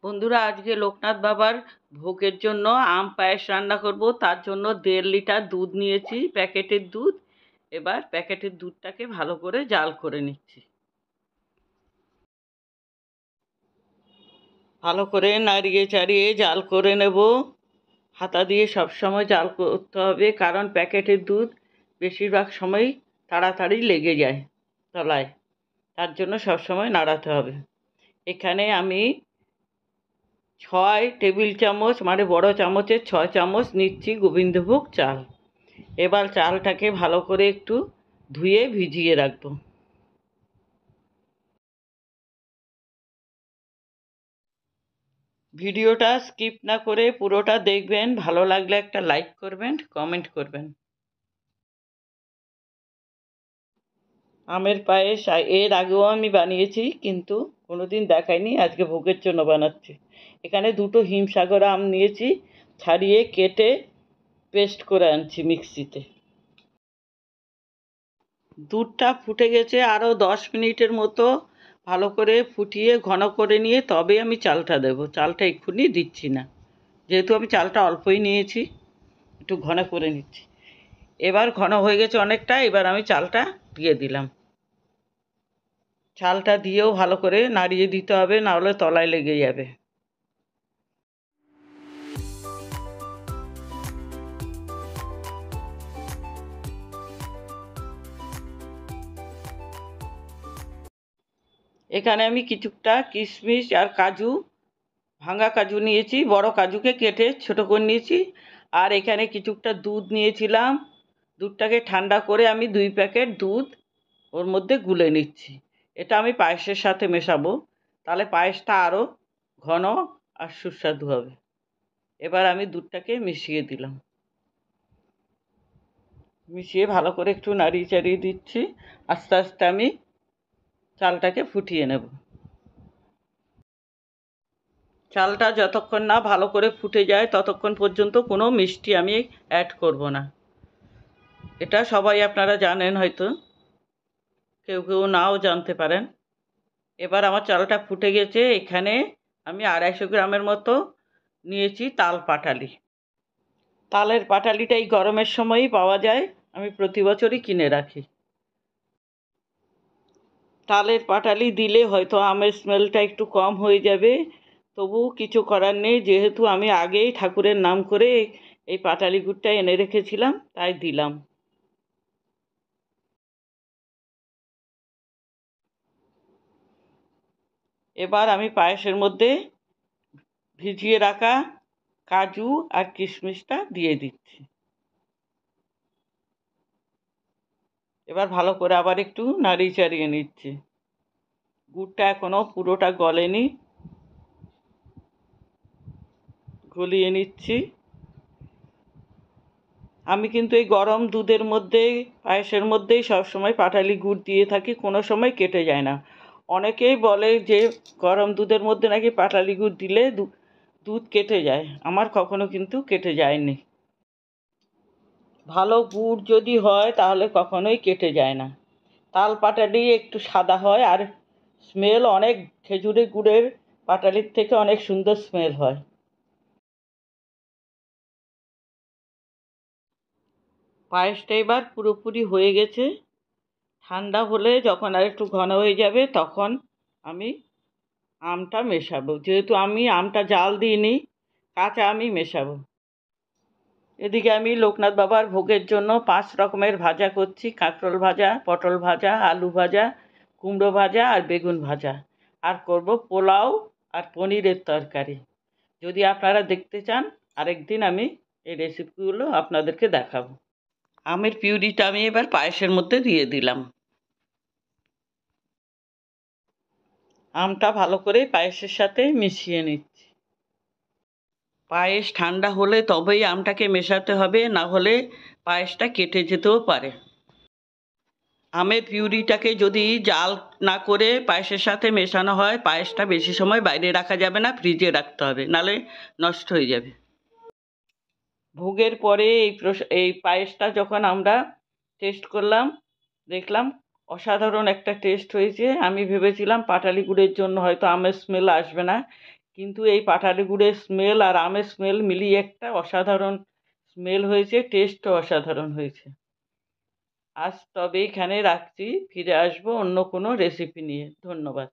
বন্ধুরা, আজকে লোকনাথ বাবার ভোগের জন্য আম পায়েস রান্না করব। তার জন্য 1.5 লিটার দুধ নিয়েছি, প্যাকেটের দুধ। এবার প্যাকেটের দুধটাকে ভালো করে জাল করে নিচ্ছি। ভালো করে নাড়িয়ে চাড়িয়ে জাল করে নেব। হাতা দিয়ে সবসময় জাল করতে হবে, কারণ প্যাকেটের দুধ বেশিরভাগ সময় তাড়াতাড়ি লেগে যায় তলায়। তার জন্য সবসময় নাড়াতে হবে। এখানে আমি 6 টেবিল চামচ, মানে বড় চামচের 6 চামচ নিচ্ছি গোবিন্দভোগ চাল। এবার চালটাকে ভালো করে একটু ধুয়ে ভিজিয়ে রাখবো। ভিডিওটা স্কিপ না করে পুরোটা দেখবেন। ভালো লাগলে একটা লাইক করবেন, কমেন্ট করবেন। আমের পায়েস এর আগেও আমি বানিয়েছি, কিন্তু কোনোদিন দেখাইনি। আজকে ভোগের জন্য বানাচ্ছি। এখানে 2টো হিমসাগর আম নিয়েছি, ছাড়িয়ে কেটে পেস্ট করে আনছি মিক্সিতে। দুধটা ফুটে গেছে, আরও 10 মিনিটের মতো ভালো করে ফুটিয়ে ঘন করে নিয়ে তবে আমি চালটা দেবো। চালটা এক্ষুনি দিচ্ছি না, যেহেতু আমি চালটা অল্পই নিয়েছি। একটু ঘন করে নিচ্ছি। এবার ঘন হয়ে গেছে অনেকটা। এবার আমি চালটা দিয়ে দিলাম। চালটা দিয়েও ভালো করে নাড়িয়ে দিতে হবে, নাহলে তলায় লেগে যাবে। এখানে আমি কিছুটা কিশমিশ আর কাজু, ভাঙা কাজু নিয়েছি, বড় কাজুকে কেটে ছোট করে নিয়েছি। আর এখানে কিছুটা দুধ নিয়েছিলাম। দুধটাকে ঠান্ডা করে আমি 2 প্যাকেট দুধ ওর মধ্যে গুলে নিচ্ছি। এটা আমি পায়েসের সাথে মেশাবো, তাহলে পায়েসটা আরও ঘন আর সুস্বাদু হবে। এবার আমি দুধটাকে মিশিয়ে দিলাম। মিশিয়ে ভালো করে একটু নাড়িয়ে চাড়িয়ে দিচ্ছি। আস্তে আস্তে আমি চালটাকে ফুটিয়ে নেব। চালটা যতক্ষণ না ভালো করে ফুটে যায় ততক্ষণ পর্যন্ত কোনো মিষ্টি আমি অ্যাড করব না। এটা সবাই আপনারা জানেন হয়তো, কেউ কেউ নাও জানতে পারেন। এবার আমার চালটা ফুটে গেছে। এখানে আমি 250 গ্রামের মতো নিয়েছি তাল পাটালি। তালের পাটালিটা এই গরমের সময়ই পাওয়া যায়, আমি প্রতি বছরই কিনে রাখি। তালের পাটালি দিলে হয়তো আমের স্মেলটা একটু কম হয়ে যাবে, তবু কিছু করার নেই। যেহেতু আমি আগেই ঠাকুরের নাম করে এই পাটালি গুড়টা এনে রেখেছিলাম, তাই দিলাম। এবার আমি পায়েসের মধ্যে ভিজিয়ে রাখা কাজু আর কিশমিশটা দিয়ে দিচ্ছি। এবার ভালো করে আবার একটু নাড়িয়ে চাড়িয়ে নিচ্ছি। গুড়টা এখনও পুরোটা গলেনি, গলিয়ে নিচ্ছি। আমি কিন্তু এই গরম দুধের মধ্যে, পায়েসের মধ্যেই সবসময় পাটালি গুড় দিয়ে থাকি, কোনো সময় কেটে যায় না। অনেকেই বলে যে গরম দুধের মধ্যে নাকি পাটালি গুড় দিলে দুধ কেটে যায়। আমার কখনো কিন্তু কেটে যায়নি। ভালো গুড় যদি হয় তাহলে কখনোই কেটে যায় না। তাল পাটালি একটু সাদা হয়, আর স্মেল অনেক খেজুরের গুড়ের পাটালির থেকে অনেক সুন্দর স্মেল হয়। পায়েসটা এবার পুরোপুরি হয়ে গেছে। ঠান্ডা হলে যখন আর একটু ঘন হয়ে যাবে তখন আমি আমটা মেশাবো। যেহেতু আমি আমটা জাল দিইনি, কাঁচা আমি মেশাবো। এদিকে আমি লোকনাথ বাবার ভোগের জন্য 5 রকমের ভাজা করছি। কাঁকরোল ভাজা, পটল ভাজা, আলু ভাজা, কুমড়ো ভাজা আর বেগুন ভাজা। আর করব পোলাও আর পনিরের তরকারি। যদি আপনারা দেখতে চান, আরেকদিন আমি এই রেসিপিগুলো আপনাদেরকে দেখাবো। আমের পিউরিটা আমি এবার পায়েসের মধ্যে দিয়ে দিলাম। আমটা ভালো করে পায়েসের সাথে মিশিয়ে নিচ্ছি। পায়েস ঠান্ডা হলে তবেই আমটাকে মেশাতে হবে, না হলে পায়েসটা কেটে যেতেও পারে। আমের পিউরিটাকে যদি জাল না করে পায়েসের সাথে মেশানো হয়, পায়েসটা বেশি সময় বাইরে রাখা যাবে না, ফ্রিজে রাখতে হবে, নাহলে নষ্ট হয়ে যাবে। ভোগের পরে এই পায়েসটা যখন আমরা টেস্ট করলাম, দেখলাম অসাধারণ একটা টেস্ট হয়েছে। আমি ভেবেছিলাম পাটালি গুড়ের জন্য হয়তো আমের স্মেল আসবে না, কিন্তু এই পাটালি গুড়ের স্মেল আর আমের স্মেল মিলিয়ে একটা অসাধারণ স্মেল হয়েছে, টেস্টও অসাধারণ হয়েছে। আজ তবে এখানে রাখছি, ফিরে আসবো অন্য কোনো রেসিপি নিয়ে। ধন্যবাদ।